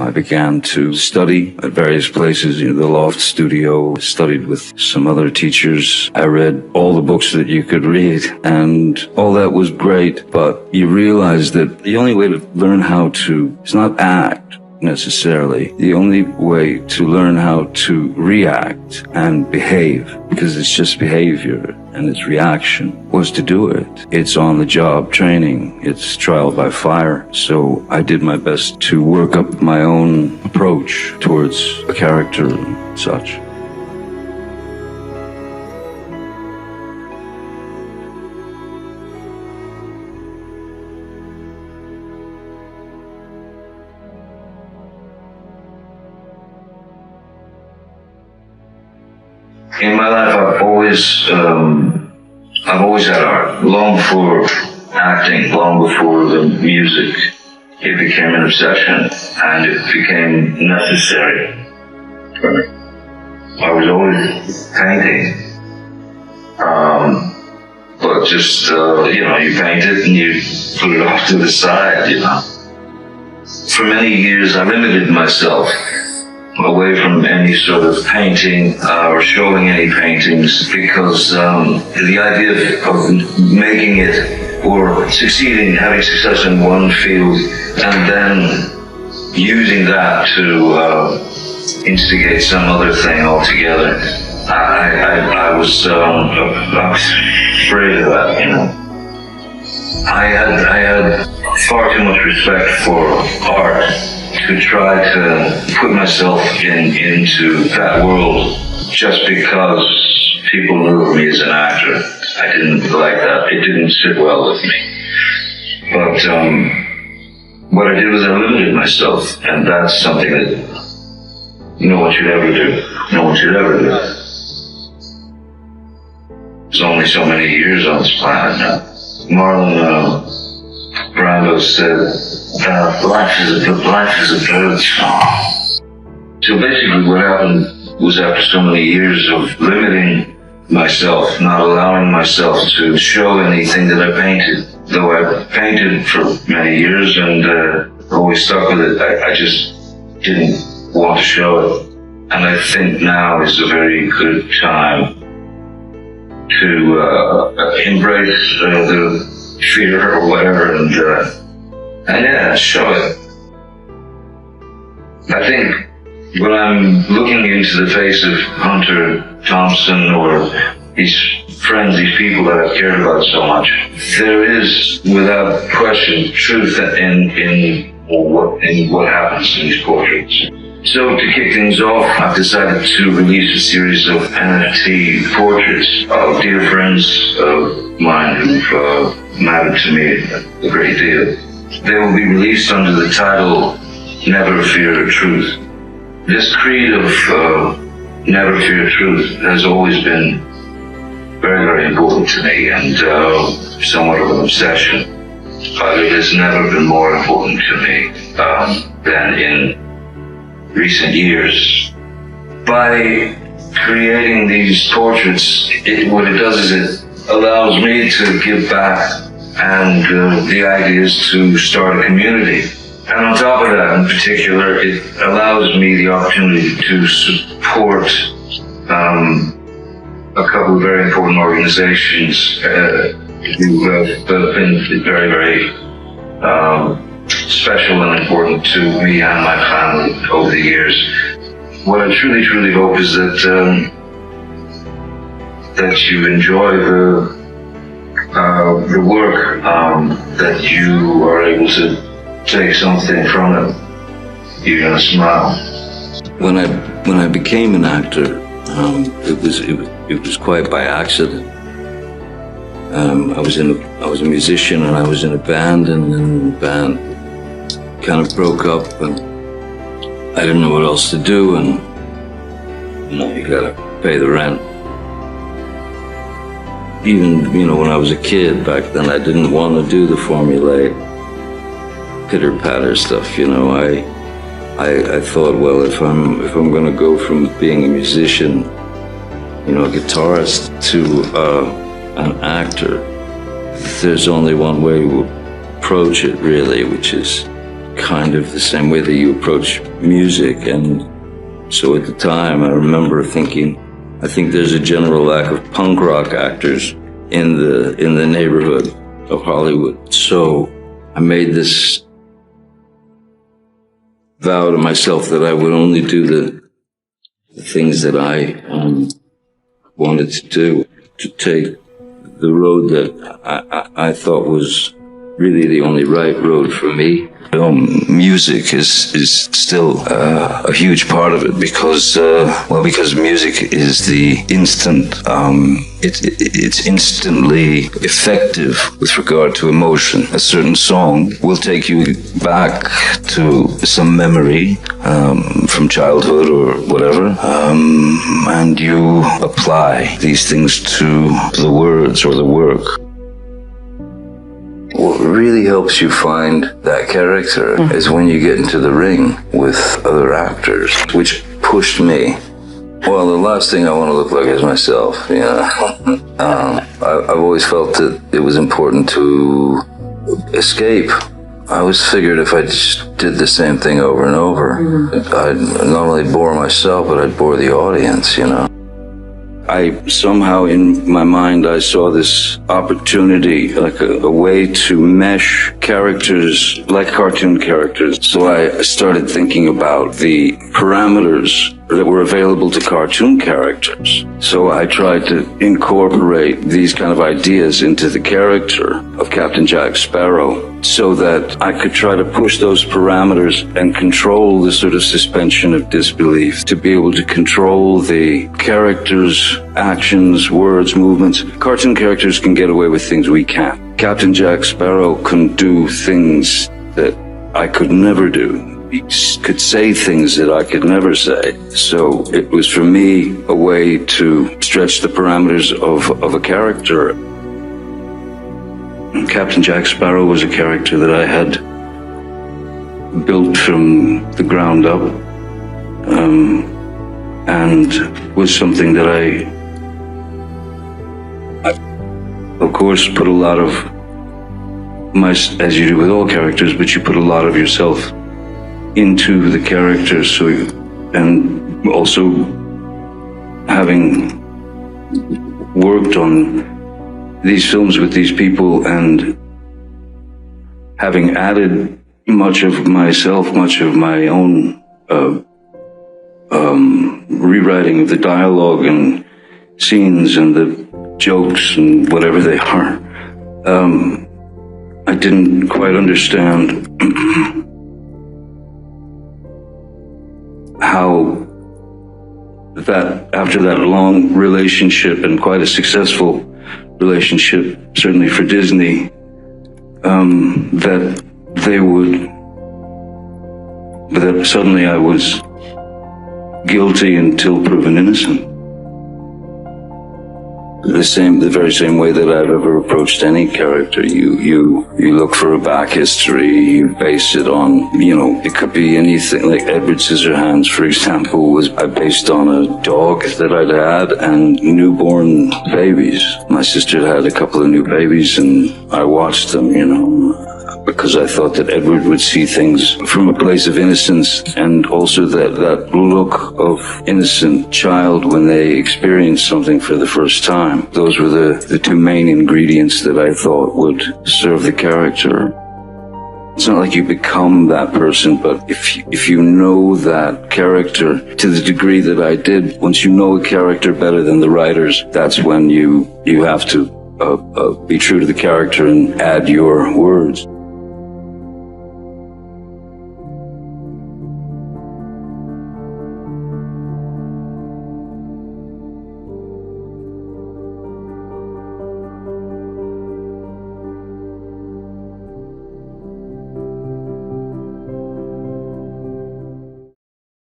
I began to study at various places, the Loft Studio, studied with some other teachers. I read all the books that you could read, and all that was great, but you realize that the only way to learn how to, it's not act necessarily. The only way to learn how to react and behave, because it's just behavior and it's reaction, was to do it. It's on-the-job training. It's trial by fire. So I did my best to work up my own approach towards a character and such. In my life, I've always had art. Long before acting, long before the music, it became an obsession and it became necessary for me. I was always painting, but just you paint it and you put it off to the side. For many years, I limited myself away from any sort of painting or showing any paintings, because the idea of making it or succeeding, having success in one field, and then using that to instigate some other thing altogether, I was afraid of that. I had far too much respect for art to try to put myself into that world just because people knew of me as an actor. I didn't like that. It didn't sit well with me. But what I did was I limited myself, and that's something that no one should ever do. No one should ever do. There's only so many years on this planet now. Marlon Brando said, life is a bird song. So basically what happened was, after so many years of limiting myself, not allowing myself to show anything that I painted, though I painted for many years and always stuck with it, I just didn't want to show it. And I think now is a very good time to embrace the fear or whatever, and yeah, show it. I think when I'm looking into the face of Hunter Thompson or these friends, these people that I've cared about so much, there is, without question, truth in what happens in these portraits. So to kick things off, I've decided to release a series of NFT portraits of dear friends of mine who've mattered to me a great deal. They will be released under the title Never Fear Truth. This creed of Never Fear Truth has always been very, very important to me, and somewhat of an obsession. But it has never been more important to me than in recent years. By creating these portraits, what it does is it allows me to give back, and the idea is to start a community. And on top of that, in particular, it allows me the opportunity to support a couple of very important organizations who have been very, very special and important to me and my family over the years. What I truly, truly hope is that you enjoy the work, that you are able to take something from it. You're gonna smile. When I became an actor, it was quite by accident. I was a musician, and I was in a band, and then the band kind of broke up, and I didn't know what else to do, and you gotta pay the rent. Even when I was a kid back then, I didn't want to do the formulaic pitter-patter stuff. I thought, well, if I'm going to go from being a musician, a guitarist, to an actor, there's only one way to approach it, really, which is kind of the same way that you approach music. And so at the time, I remember thinking, I think there's a general lack of punk rock actors in the neighborhood of Hollywood. So I made this vow to myself that I would only do the things that I wanted to do, to take the road that I thought was really the only right road for me. Music is still a huge part of it because music is the instant, it's instantly effective with regard to emotion. A certain song will take you back to some memory from childhood or whatever, and you apply these things to the words or the work. What really helps you find that character is when you get into the ring with other actors, which pushed me. Well, the last thing I want to look like is myself, you know. I've always felt that it was important to escape. I always figured if I just did the same thing over and over, I'd not only bore myself, but I'd bore the audience, you know. I somehow in my mind I saw this opportunity, like a way to mesh characters like cartoon characters. So I started thinking about the parameters that were available to cartoon characters. So I tried to incorporate these kind of ideas into the character of Captain Jack Sparrow so that I could try to push those parameters and control the sort of suspension of disbelief, to be able to control the characters' actions, words, movements. Cartoon characters can get away with things we can't. Captain Jack Sparrow can do things that I could never do. He could say things that I could never say. So it was for me a way to stretch the parameters of a character. Captain Jack Sparrow was a character that I had built from the ground up, and was something that I of course put a lot of as you do with all characters, but you put a lot of yourself into the character. So, and also having worked on these films with these people and having added much of myself, much of my own rewriting of the dialogue and scenes and the jokes and whatever they are, I didn't quite understand how that after that long relationship and quite a successful relationship, certainly for Disney, that suddenly I was guilty until proven innocent. The very same way that I've ever approached any character. You look for a back history, you base it on, it could be anything. Like Edward Scissorhands, for example, was based on a dog that I'd had and newborn babies. My sister had a couple of new babies and I watched them, because I thought that Edward would see things from a place of innocence, and also that look of innocent child when they experience something for the first time. Those were the two main ingredients that I thought would serve the character. It's not like you become that person, but if you know that character to the degree that I did, once you know a character better than the writers, that's when you have to be true to the character and add your words.